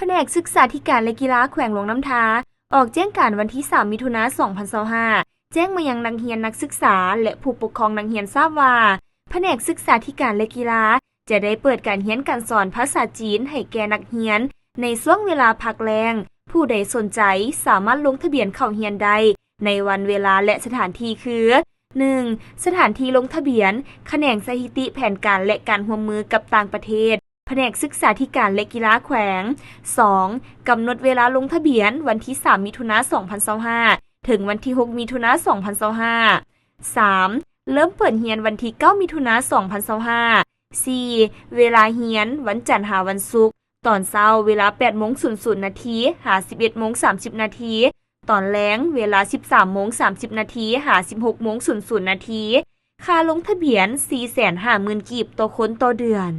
แผนกศึกษาธิการและกีฬาแขวงหลวงน้ำทาออกแจ้งการวันที่ 3 มิถุนายน 2025แจ้งมายังนักเรียนนักศึกษาและผู้ปกครองนักเรียนทราบว่าแผนกศึกษาธิการและกีฬาจะได้เปิดการเรียนการสอนภาษาจีนให้แก่นักเรียนในช่วงเวลาพักแรงผู้ใดสนใจสามารถลงทะเบียนเข้าเรียนได้ในวันเวลาและสถานที่คือ 1. สถานที่ลงทะเบียนแขนงสถิติแผนการและการร่วมมือกับต่างประเทศแผนกศึกษาธิการและกีฬาแขวง 2. กำหนดเวลาลงทะเบียนวันที่ 3 มิถุนายน 2025ถึงวันที่ 6 มิถุนายน 2025 3. เริ่มเปิดเรียนวันที่ 9 มิถุนายน 2025 4. เวลาเรียนวันจันทร์หาวันศุกร์ตอนเช้าเวลา 8:00 น. หา 11:30 น. ตอนแลงเวลา 13:30 น. หา 16:00 น. ค่าลงทะเบียน 450,000 กีบต่อคนต่อเดือน